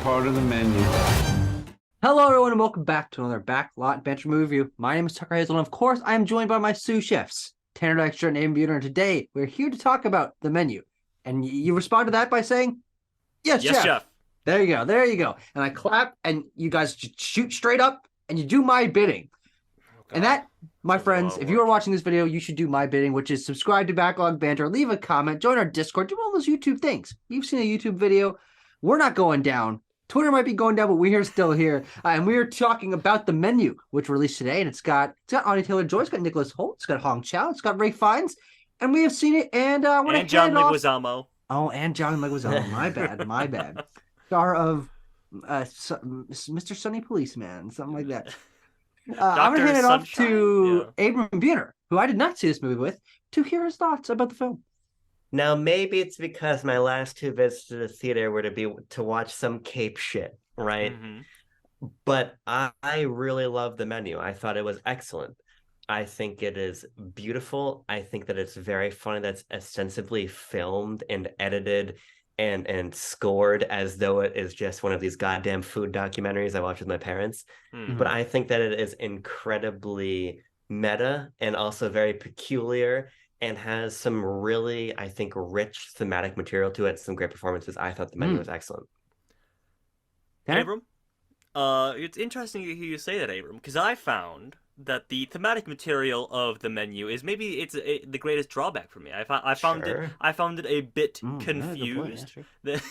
part of the menu. Hello, everyone, and welcome back to another Backlot Banter movie review. My name is Tucker Hazel, and of course, I am joined by my sous chefs, Tanner Dykstra and Aiden Buter, and today we're here to talk about the menu. And you respond to that by saying, "Yes, Yes, chef." chef. There you go, there you go. And I clap, and you guys just shoot straight up, and you do my bidding. And that, my friends, if you are watching this video, you should do my bidding, which is subscribe to Backlog Banter, leave a comment, join our Discord, do all those YouTube things. You've seen a YouTube video. We're not going down. Twitter might be going down, but we're still here. And we are talking about the menu, which released today. And it's got Anya Taylor-Joy, it's got Nicholas Hoult, it's got Hong Chow, it's got Ray Fiennes. And we have seen it. And I want to hand John it off. Leguizamo. Oh, and John Leguizamo. My bad, my bad. Star of Mr. Sunny Policeman, something like that. I'm going to hand it off to Abram Buter, who I did not see this movie with, to hear his thoughts about the film. Now, maybe it's because my last two visits to the theater were to watch some Cape shit, right? Mm-hmm. But I really love the menu. I thought it was excellent. I think it is beautiful. I think that it's very funny. That's ostensibly filmed and edited and scored as though it is just one of these goddamn food documentaries I watch with my parents. Mm-hmm. But I think that it is incredibly meta and also very peculiar and has some really, I think, rich thematic material to it. Some great performances. I thought the menu was excellent. Abram? It's interesting to hear you say that, Abram, because I found that the thematic material of the menu is maybe the greatest drawback for me. I found it a bit confused. That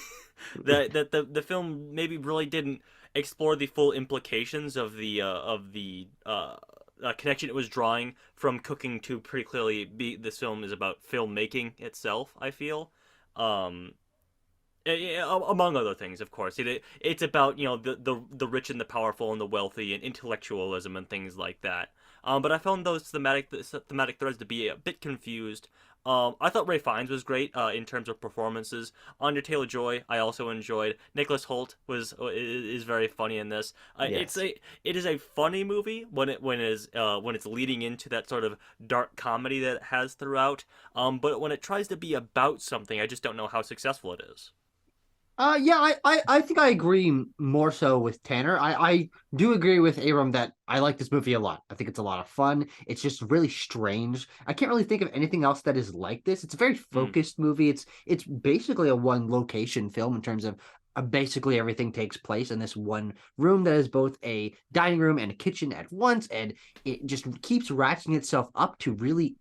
the film maybe really didn't explore the full implications of the connection it was drawing from cooking to pretty clearly this film is about filmmaking itself, I feel. Among other things, of course. It's about, the rich and the powerful and the wealthy and intellectualism and things like that. But I found those thematic threads to be a bit confused. I thought Ray Fiennes was great in terms of performances. Anya Taylor-Joy, I also enjoyed. Nicholas Hoult is very funny in this. Yes. It is a funny movie when it's leading into that sort of dark comedy that it has throughout. But when it tries to be about something, I just don't know how successful it is. I think I agree more so with Tanner. I do agree with Abram that I like this movie a lot. I think it's a lot of fun. It's just really strange. I can't really think of anything else that is like this. It's a very focused movie. It's basically a one location film in terms of basically everything takes place in this one room that is both a dining room and a kitchen at once, and it just keeps ratcheting itself up to really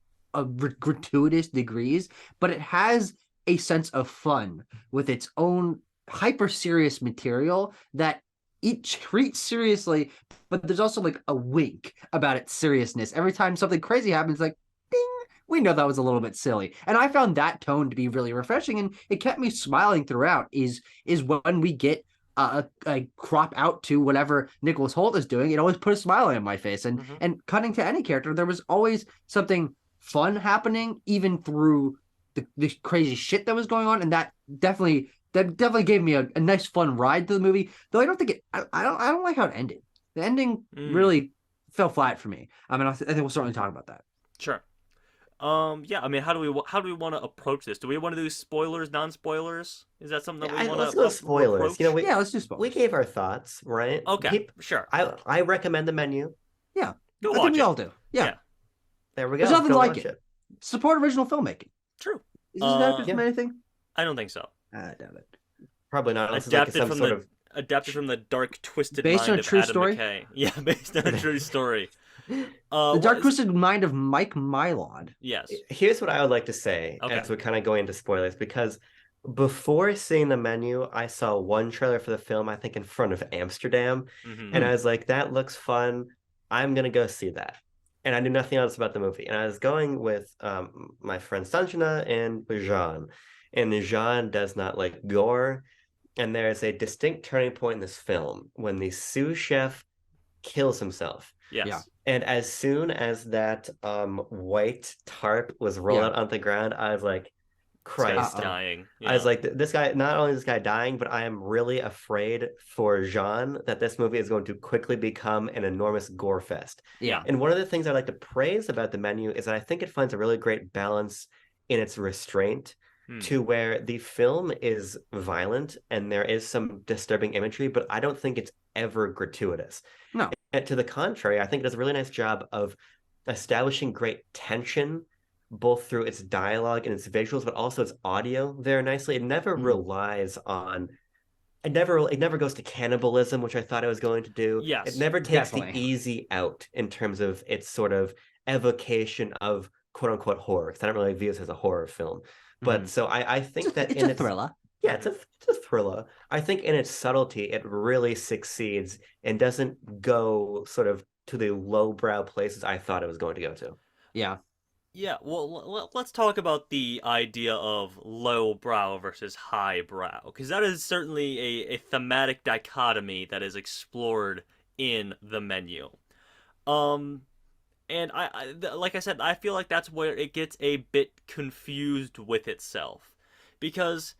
gratuitous degrees, but it has a sense of fun with its own hyper serious material that it treats seriously, but there's also like a wink about its seriousness. Every time something crazy happens, like ding, we know that was a little bit silly. And I found that tone to be really refreshing, and it kept me smiling throughout. Is when we get a crop out to whatever Nicholas Hoult is doing, it always put a smile on my face. And and cutting to any character, there was always something fun happening, even through the crazy shit that was going on, and that definitely gave me a nice fun ride to the movie. Though I don't think I don't like how it ended. The ending really fell flat for me. I mean, I think we'll certainly talk about that. Sure. Yeah. I mean, how do we want to approach this? Do we want to do spoilers, non-spoilers? Is that something that we want to? Let's go spoilers. Approach? Let's do spoilers. We gave our thoughts, right? Okay, sure. I recommend the menu. Yeah, go I watch think we it. all do. Yeah. There we go. There's nothing Go like watch it. Support original filmmaking. True. Is that from anything? I don't think so. I doubt it. Probably not. Adapted from the dark, twisted based mind on a of true Adam story. McKay. Yeah, based on a true story. The dark, twisted mind of Mike Mylod. Yes. Here's what I would like to say as we kind of go into spoilers, because before seeing the menu, I saw one trailer for the film, I think in front of Amsterdam, and I was like, that looks fun. I'm going to go see that. And I knew nothing else about the movie. And I was going with my friend Sanjana and Jean. And Jean does not like gore. And there is a distinct turning point in this film when the sous chef kills himself. Yes. Yeah. And as soon as that white tarp was rolled out on the ground, I was like, Christ. Dying. Yeah. I was like, this guy, not only is this guy dying, but I am really afraid for Jean that this movie is going to quickly become an enormous gore fest. Yeah. And one of the things I like to praise about the menu is that I think it finds a really great balance in its restraint. Hmm. to where the film is violent and there is some disturbing imagery, but I don't think it's ever gratuitous. No. And to the contrary, I think it does a really nice job of establishing great tension, both through its dialogue and its visuals, but also its audio very nicely. It never Mm. relies on it never goes to cannibalism, which I thought I was going to do. It Yes. never takes the Definitely. easy out in terms of its sort of evocation of quote unquote horror. Because I don't really view this as a horror film. But Mhm. so I think that It's in a its thriller. yeah, Hmm. it's a thriller. I think in its subtlety, it really succeeds and doesn't go sort of to the lowbrow places I thought it was going to go to. Yeah. Yeah, well, let's talk about the idea of lowbrow versus highbrow, because that is certainly a thematic dichotomy that is explored in the menu. Um, and like I said, I feel like that's where it gets a bit confused with itself, because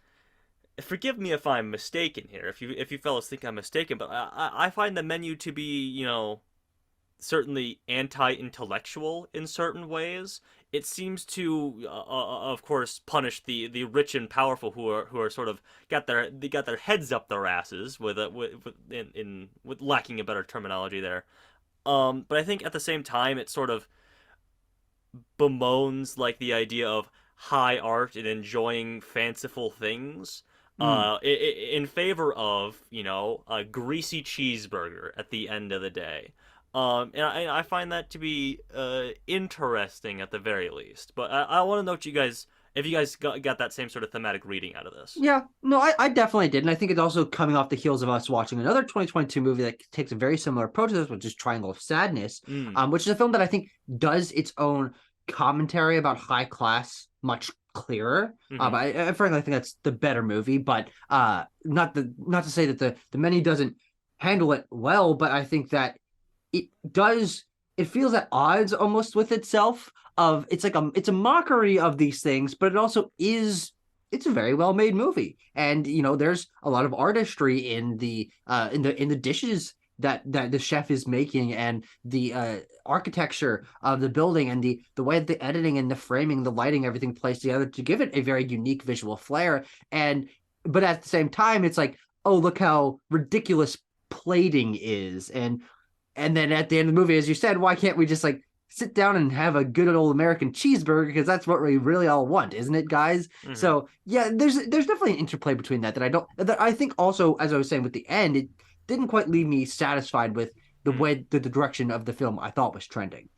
forgive me if I'm mistaken here, if you fellas think I'm mistaken, but I find the menu to be, certainly anti-intellectual in certain ways. It seems to, of course, punish the rich and powerful who are sort of got their heads up their asses with lacking a better terminology there. But I think at the same time it sort of bemoans like the idea of high art and enjoying fanciful things Mm. in favor of a greasy cheeseburger at the end of the day. And I find that to be interesting at the very least. But I want to know what you guys if you guys got that same sort of thematic reading out of this. Yeah, no, I definitely did. And I think it's also coming off the heels of us watching another 2022 movie that takes a very similar approach to this, which is Triangle of Sadness, Mm. which is a film that I think does its own commentary about high class much clearer. Mm-hmm. I frankly think that's the better movie, but not to say that the many doesn't handle it well, but I think that it does it feels at odds almost with itself of it's a mockery of these things, but it also is it's a very well made movie. And there's a lot of artistry in the dishes that the chef is making, and the architecture of the building, and the way that the editing and the framing, the lighting, everything plays together to give it a very unique visual flair. And but at the same time, it's like, oh, look how ridiculous plating is. And then at the end of the movie, as you said, why can't we just like sit down and have a good old American cheeseburger? Because that's what we really all want, isn't it, guys? Mm-hmm. So yeah, there's definitely an interplay between that I think also, as I was saying with the end, it didn't quite leave me satisfied with the Mm. way the direction of the film I thought was trending.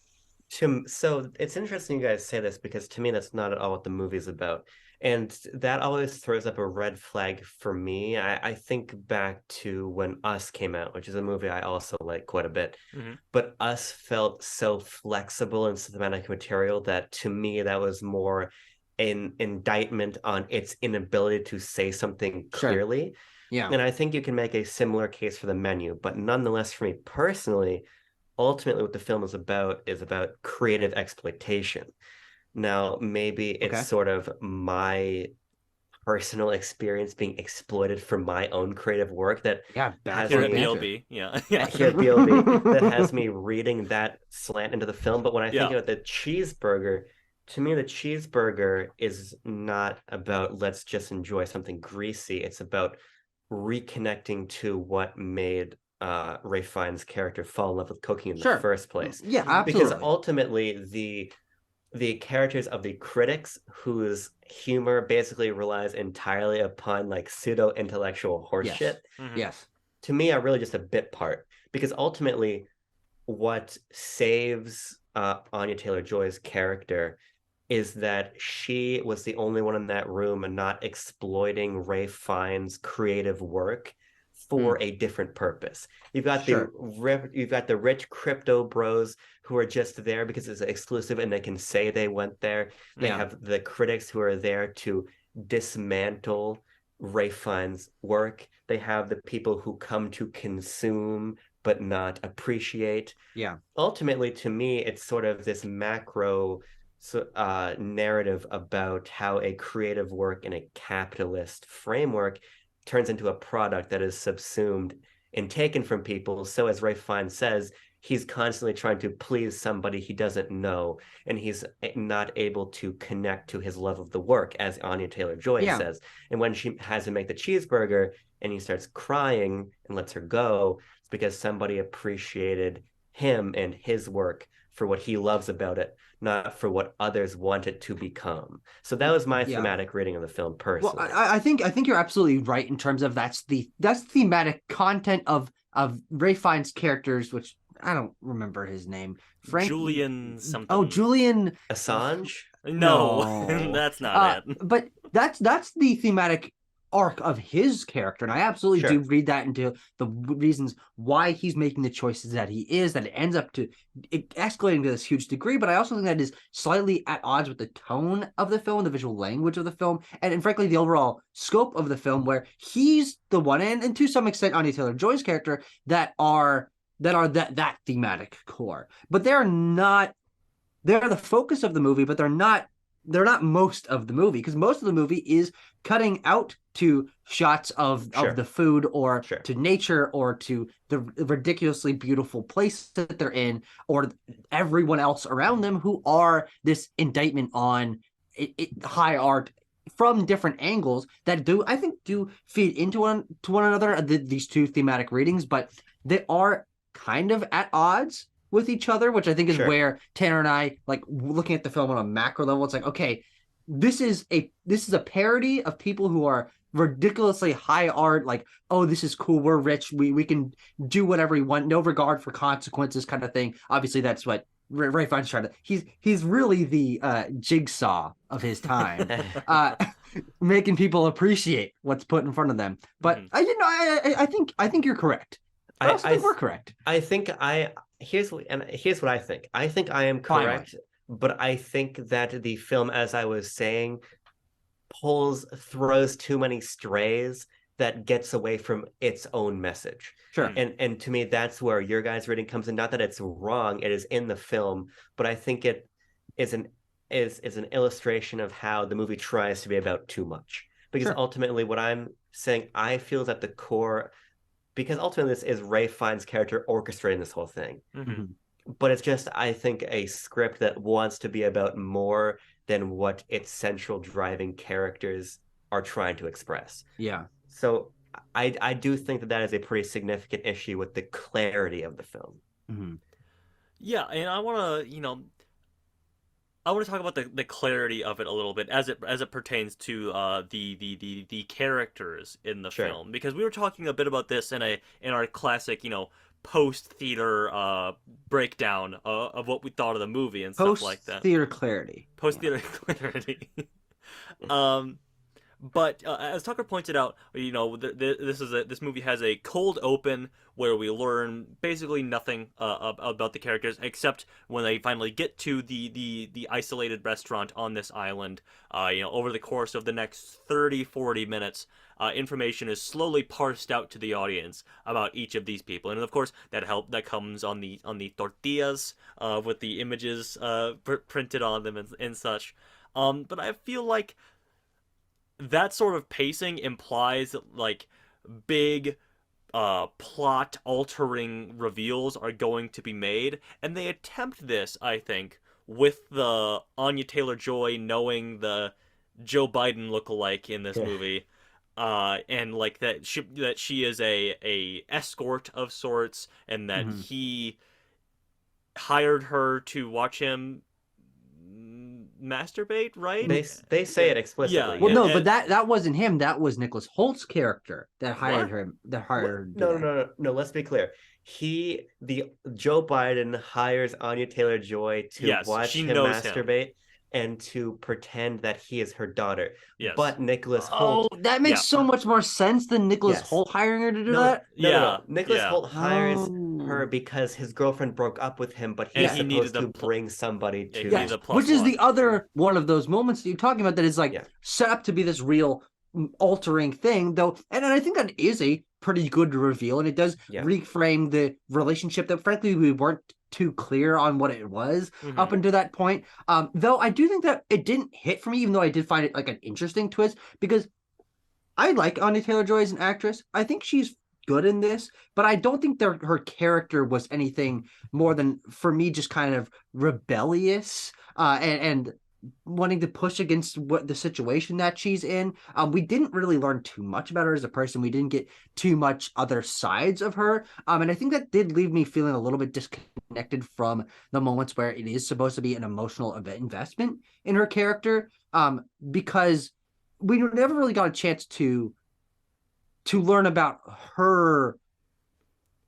So it's interesting you guys say this because to me that's not at all what the movie's about. And that always throws up a red flag for me. I think back to when Us came out, which is a movie I also like quite a bit. Mm-hmm. But Us felt so flexible in cinematic material that to me that was more an indictment on its inability to say something Sure. clearly. Yeah. And I think you can make a similar case for the menu, but nonetheless, for me personally, ultimately what the film is about creative exploitation. Now, maybe it's Okay. sort of my personal experience being exploited for my own creative work that Yeah. has Here Bachelor at me banter. BLB, yeah, yeah, here at BLB that has me reading that slant into the film. But when I think yeah. about the cheeseburger, to me, the cheeseburger is not about let's just enjoy something greasy. It's about reconnecting to what made Ray Fiennes' character fall in love with cooking in the Sure. first place. Yeah. Mm-hmm. Because Absolutely. ultimately, the characters of the critics whose humor basically relies entirely upon like pseudo intellectual horseshit, Yes. Mm-hmm. Yes. to me are really just a bit part. Because ultimately, what saves Anya Taylor Joy's character is that she was the only one in that room and not exploiting Ray Fiennes' creative work Mm. for a different purpose. You've got Sure. the rich crypto bros who are just there because it's exclusive and they can say they went there. They Yeah. have the critics who are there to dismantle Ray Fiennes' work. They have the people who come to consume but not appreciate. Yeah. Ultimately, to me, it's sort of this macro narrative about how a creative work in a capitalist framework turns into a product that is subsumed and taken from people. So, as Ray Fine says, he's constantly trying to please somebody he doesn't know, and he's not able to connect to his love of the work, as Anya Taylor-Joy Yeah. says. And when she has him make the cheeseburger and he starts crying and lets her go, it's because somebody appreciated him and his work for what he loves about it, not for what others want it to become. So that was my thematic reading of the film personally. Well, I think you're absolutely right in terms of that's thematic content of Ray Fiennes' characters, which I don't remember his name. Julian something. Oh, Julian Assange? No, that's not it. But that's the thematic arc of his character, and I absolutely do read that into the reasons why he's making the choices that he is, that it ends up to it escalating to this huge degree. But I also think that is slightly at odds with the tone of the film, the visual language of the film, and frankly the overall scope of the film, where he's the one, and to some extent Anya Taylor-Joy's character, that are that thematic core. But they're the focus of the movie, but they're not most of the movie, because most of the movie is cutting out to shots of the food, or to nature, or to the ridiculously beautiful place that they're in, or everyone else around them who are this indictment on high art from different angles that I think do feed into one another, these two thematic readings, but they are kind of at odds with each other, which I think is where Tanner and I, like, looking at the film on a macro level, it's like, okay, this is a parody of people who are ridiculously high art, like, oh, this is cool, we're rich, we can do whatever we want, no regard for consequences, kind of thing. Obviously that's what Ray Fiennes trying to, he's really the Jigsaw of his time, making people appreciate what's put in front of them. But I think you're correct. I also think we're correct. Here's what I think. I think I am correct, but I think that the film, as I was saying, throws too many strays that gets away from its own message. Sure. And to me, that's where your guys' reading comes in. Not that it's wrong, it is in the film, but I think it is an illustration of how the movie tries to be about too much. Because ultimately what I'm saying, I feel is at the core, because ultimately this is Ray Fiennes' character orchestrating this whole thing. Mm-hmm. But it's just, I think, a script that wants to be about more than what its central driving characters are trying to express. Yeah. So I do think that is a pretty significant issue with the clarity of the film. Mm-hmm. Yeah, and I want to, talk about the clarity of it a little bit as it pertains to the characters in the film, because we were talking a bit about this in our classic, post theater breakdown of what we thought of the movie and stuff like that. Post theater clarity. But as Tucker pointed out, this movie has a cold open where we learn basically nothing about the characters, except when they finally get to the isolated restaurant on this island. Over the course of the next 30-40 minutes, information is slowly parsed out to the audience about each of these people, and of course that comes on the tortillas with the images printed on them and such. But I feel like that sort of pacing implies that, like, big plot altering reveals are going to be made, and they attempt this, I think, with the Anya Taylor-Joy knowing the Joe Biden lookalike in this movie, and like that she is a escort of sorts, and that he hired her to watch him masturbate, right? They say it explicitly. Yeah. Well, no, but that wasn't him. That was Nicholas Holt's character that hired him. No. Let's be clear. Joe Biden hires Anya Taylor-Joy to watch him masturbate and to pretend that he is her daughter. Yes. But Nicholas Holt. Oh, that makes so much more sense than Nicholas Holt hiring her to do that. No. Nicholas Holt hires her because his girlfriend broke up with him, but he's supposed to bring somebody to which is the other one of those moments that you're talking about that is like set up to be this real altering thing, though, and I think that is a pretty good reveal, and it does reframe the relationship that frankly we weren't too clear on what it was up until that point. Though I do think that it didn't hit for me, even though I did find it like an interesting twist, because I like Anya Taylor-Joy as an actress. I think she's good in this, but I don't think her character was anything more than, for me, just kind of rebellious and wanting to push against what the situation that she's in. We didn't really learn too much about her as a person. We didn't get too much other sides of her. And I think that did leave me feeling a little bit disconnected from the moments where it is supposed to be an emotional investment in her character. Because we never really got a chance to learn about her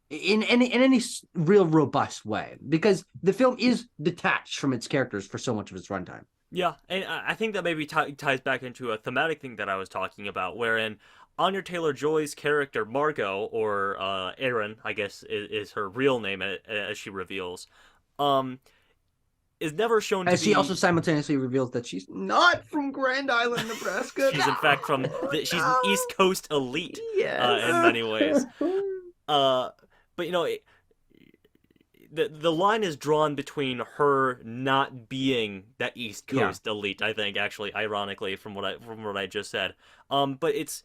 in any real robust way, because the film is detached from its characters for so much of its runtime. Yeah, and I think that maybe ties back into a thematic thing that I was talking about, wherein Anya Taylor-Joy's character Margot, or Erin, I guess is her real name as she reveals, um, is never shown to As she also be. simultaneously reveals that she's not from Grand Island, Nebraska. She's in fact from she's an East Coast elite, Yes. in many ways. But the line is drawn between her not being that East Coast elite, I think, actually, ironically, from what I just said. But it's,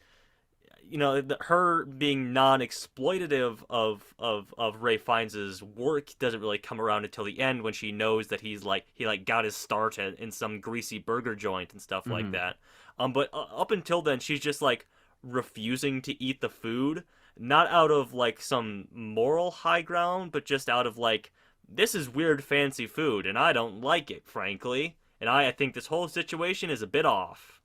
her being non-exploitative of Ray Fiennes' work doesn't really come around until the end, when she knows that he got his start in some greasy burger joint and stuff like that. But up until then, she's just like refusing to eat the food, not out of like some moral high ground, but just out of like, this is weird fancy food and I don't like it, frankly, and I think this whole situation is a bit off.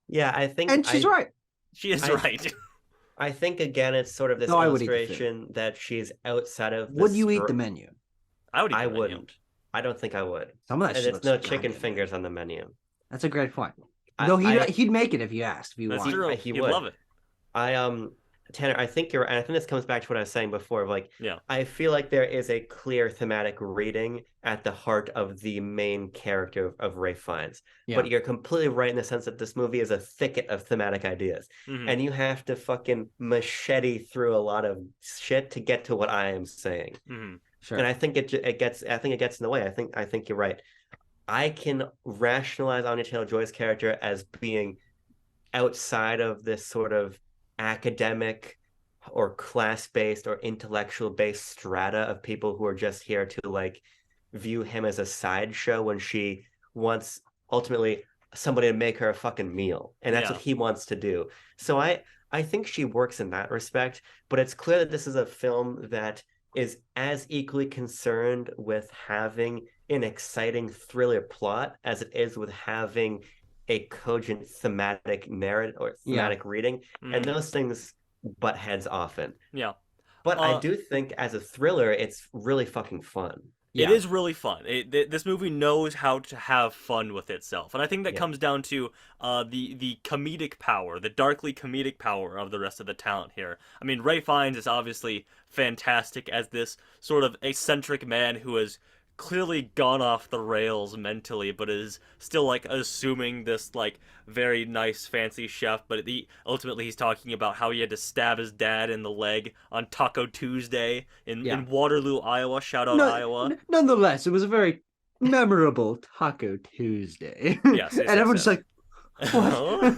Yeah, I think, and she's right. She is right. I think, again, it's sort of this illustration that she's outside of the Would you eat the menu? I would eat the I menu. wouldn't. I don't think I would. Some of that shit there's no chicken fingers on the menu. That's a great point. No, he'd make it if you asked. If you That's wanted. true. He He'd would. love it. Tanner, I think you're right. And I think this comes back to what I was saying before. Like, yeah. I feel like there is a clear thematic reading at the heart of the main character of Ray Fiennes. Yeah. But you're completely right in the sense that this movie is a thicket of thematic ideas. And you have to fucking machete through a lot of shit to get to what I am saying. Sure. And I think it gets in the way. I think you're right. I can rationalize Anya Taylor-Joy's character as being outside of this sort of academic or class-based or intellectual-based strata of people who are just here to like view him as a sideshow, when she wants ultimately somebody to make her a fucking meal, and that's what he wants to do. So I think she works in that respect, but it's clear that this is a film that is as equally concerned with having an exciting thriller plot as it is with having a cogent thematic narrative or thematic reading, and those things butt heads often. Yeah. But I do think as a thriller, it's really fucking fun. It is really fun. This movie knows how to have fun with itself, and I think that comes down to the comedic power, the darkly comedic power of the rest of the talent here. I mean, Ray Fiennes is obviously fantastic as this sort of eccentric man who has clearly gone off the rails mentally, but is still like assuming this like very nice fancy chef. But ultimately he's talking about how he had to stab his dad in the leg on Taco Tuesday in Waterloo, Iowa. Shout out Iowa. Nonetheless, it was a very memorable Taco Tuesday. Yes, and everyone's like, what?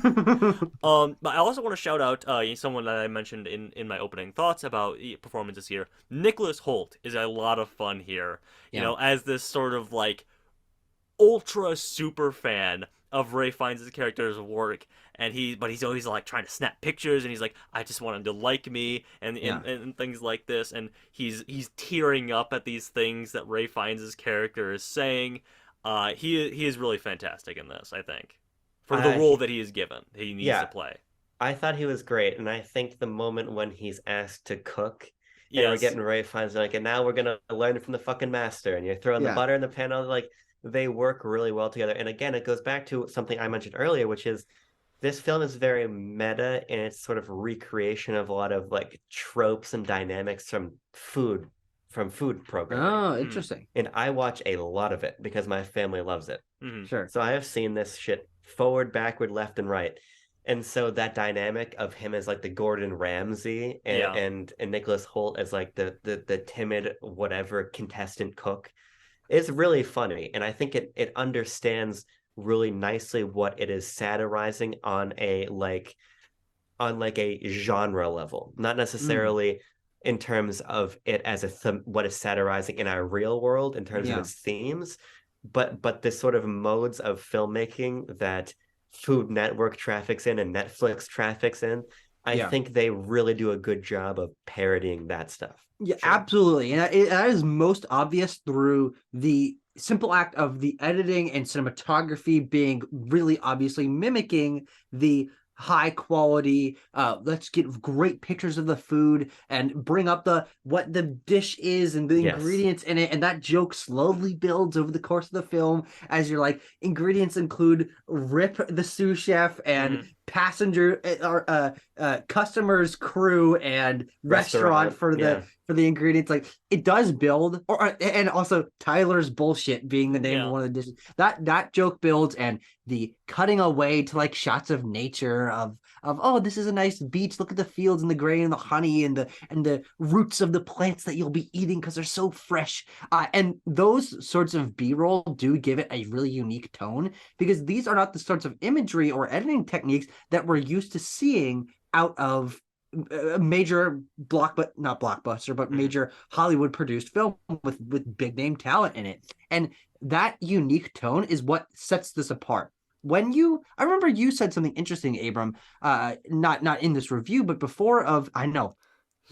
But I also want to shout out someone that I mentioned in my opening thoughts about performances here. Nicholas Hoult is a lot of fun here. You know, as this sort of like ultra super fan of Ray Fiennes' character's work, and he's always like trying to snap pictures, and he's like, I just want him to like me, and things like this, and he's tearing up at these things that Ray Fiennes' character is saying. He is really fantastic in this, I think, for the role that he is given. He needs to play. I thought he was great, and I think the moment when he's asked to cook, and we're getting Ray Fiennes like, and now we're gonna learn from the fucking master, and you're throwing the butter in the pan, like, they work really well together. And again, it goes back to something I mentioned earlier, which is this film is very meta in its sort of recreation of a lot of like tropes and dynamics from food programming. Oh, interesting. And I watch a lot of it because my family loves it. Sure. So I have seen this shit forward, backward, left, and right. And so that dynamic of him as like the Gordon Ramsay and Nicholas Hoult as like the timid whatever contestant cook is really funny. And I think it understands really nicely what it is satirizing on a like on like a genre level, not necessarily in terms of it as what is satirizing in our real world in terms of Yeah. its themes, but this sort of modes of filmmaking that Food Network traffics in and Netflix traffics in. I Yeah. think they really do a good job of parodying that stuff. Yeah, Sure. absolutely. And that is most obvious through the simple act of the editing and cinematography being really obviously mimicking the high quality let's get great pictures of the food and bring up the what the dish is and the Yes. ingredients in it, and that joke slowly builds over the course of the film as you're like, ingredients include Rip the sous chef and passenger or customers, crew, and restaurant Restaurant. for Yeah. the ingredients. Like, it does build, or and also Tyler's bullshit being the name of Yeah. one of the dishes. That joke builds, and the cutting away to like shots of nature of oh, this is a nice beach. Look at the fields and the grain and the honey and the roots of the plants that you'll be eating because they're so fresh. And those sorts of B-roll do give it a really unique tone, because these are not the sorts of imagery or editing techniques that we're used to seeing out of a major not blockbuster, but major Hollywood produced film with big name talent in it. And that unique tone is what sets this apart. I remember you said something interesting, Abram, not in this review, but before of, I know,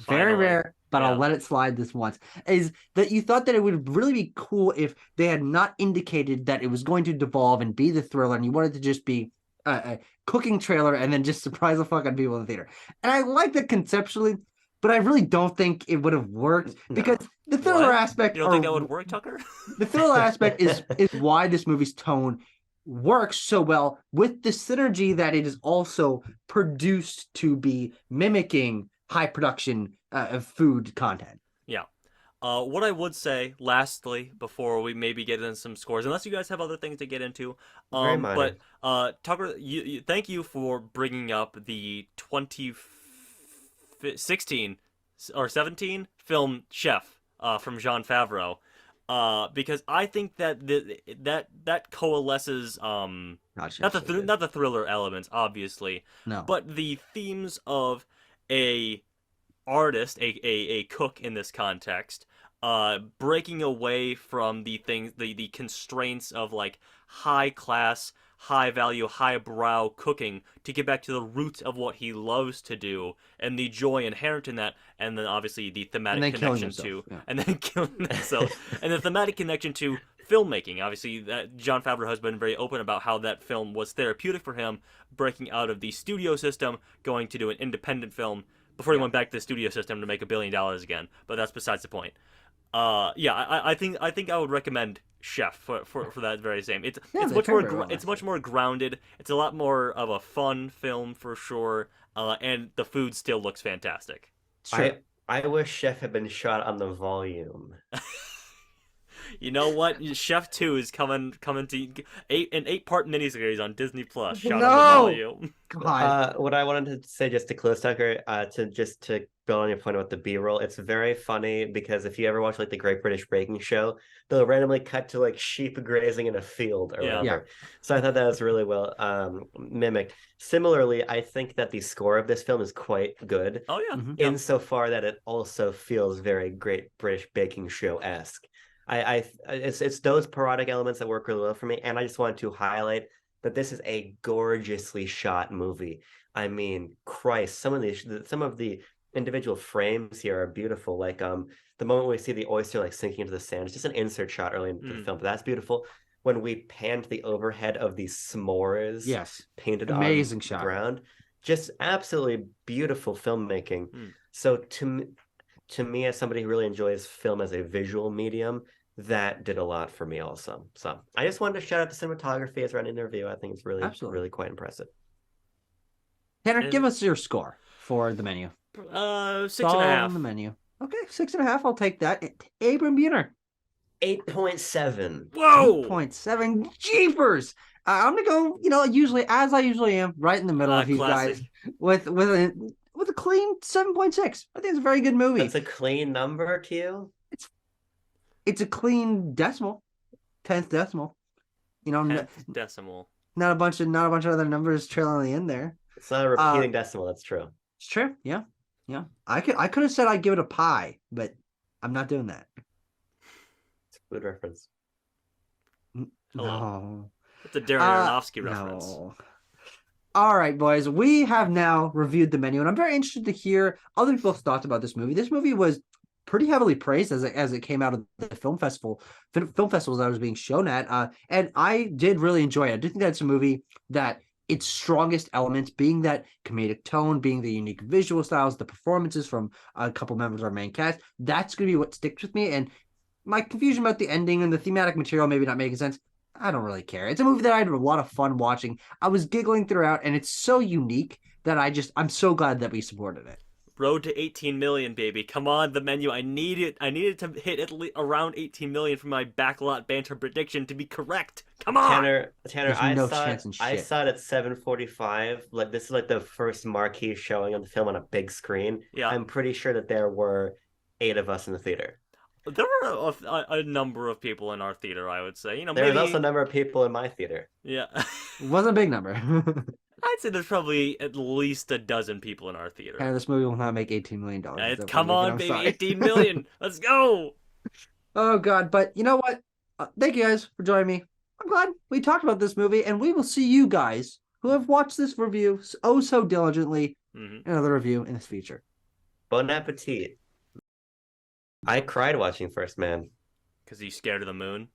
very Finally. rare, but I'll Yeah. let it slide this once, is that you thought that it would really be cool if they had not indicated that it was going to devolve and be the thriller, and you wanted to just be a cooking trailer and then just surprise the fuck out of people in the theater. And I like that conceptually, but I really don't think it would have worked, because No. the thriller What? aspect You don't think that would work, Tucker? the thriller aspect is why this movie's tone works so well, with the synergy that it is also produced to be mimicking high production of food content. Yeah. What I would say, lastly, before we maybe get into some scores, unless you guys have other things to get into, Very minor. but Tucker, thank you for bringing up the 2016 or 17 film Chef from Jean Favreau, because I think that that coalesces Not not Chef's so good. not the thriller elements, obviously, No. but the themes of a artist, a cook in this context, breaking away from the things, the constraints of like high class, high value, high brow cooking, to get back to the roots of what he loves to do and the joy inherent in that, and then obviously the And thematic then killing connection himself. to, Yeah. and then killing himself, and the thematic connection to filmmaking. Obviously, that John Favreau has been very open about how that film was therapeutic for him, breaking out of the studio system, going to do an independent film before he went back to the studio system to make $1 billion again. But that's besides the point. Yeah, I think I would recommend Chef for that very same. Yeah, they pair very well, it's much more grounded. It's a lot more of a fun film for sure. And the food still looks fantastic. I wish Chef had been shot on the volume. You know what? Chef 2 is coming to an 8-part miniseries on Disney Plus, shot on the volume. God. What I wanted to say, just to close, Tucker, to build on your point about the B-roll, it's very funny because if you ever watch like the Great British Baking Show, they'll randomly cut to like sheep grazing in a field or Yeah. whatever. So I thought that was really well mimicked. Similarly, I think that the score of this film is quite good. Oh yeah. Insofar that it also feels very Great British Baking Show-esque. It's those parodic elements that work really well for me, and I just wanted to highlight that this is a gorgeously shot movie. I mean, Christ, some of the individual frames here are beautiful. Like the moment we see the oyster like sinking into the sand, it's just an insert shot early in the film, but that's beautiful. When we panned the overhead of these s'mores, yes, painted amazing on shot. the ground, just absolutely beautiful filmmaking. So to me, as somebody who really enjoys film as a visual medium, that did a lot for me also. So I just wanted to shout out the cinematography as running the review. I think it's really, really quite impressive. Tanner, give us your score for The Menu. 6.5 on the menu. Okay, 6.5. I'll take that. Abram Buhner. 8.7. Whoa! 8.7. Jeepers! I'm gonna go, usually as I usually am, right in the middle of you guys, with a clean 7.6. I think it's a very good movie. That's a clean number to you? It's a clean decimal, 10th decimal. 10th decimal. Not a bunch of other numbers trailing in there. It's not a repeating decimal. That's true. It's true. Yeah. Yeah. I could have said I'd give it a pie, but I'm not doing that. It's a food reference. Hello. No. It's a Darren Aronofsky reference. No. All right, boys. We have now reviewed the menu, and I'm very interested to hear other people's thoughts about this movie. This movie was pretty heavily praised as it came out of the film festivals that I was being shown at, and I did really enjoy it. I do think that's a movie that its strongest elements being that comedic tone, being the unique visual styles, the performances from a couple members of our main cast. That's going to be what sticks with me. And my confusion about the ending and the thematic material maybe not making sense. I don't really care. It's a movie that I had a lot of fun watching. I was giggling throughout, and it's so unique that I'm so glad that we supported it. Road to 18 million, baby. Come on, the menu. I needed to hit at least around 18 million for my backlot banter prediction to be correct. Come on, Tanner. I saw it at 7:45. Like, this is like the first marquee showing of the film on a big screen. Yeah, I'm pretty sure that there were 8 of us in the theater. There were a number of people in our theater, I would say. There was also a number of people in my theater. Yeah. It wasn't a big number. I'd say there's probably at least a dozen people in our theater. And this movie will not make $18 million. Come on, baby, 18 million. Let's go. Oh, God. But you know what? Thank you guys for joining me. I'm glad we talked about this movie, and we will see you guys who have watched this review so diligently in another review in this feature. Bon appetit. I cried watching First Man. Because he's scared of the moon.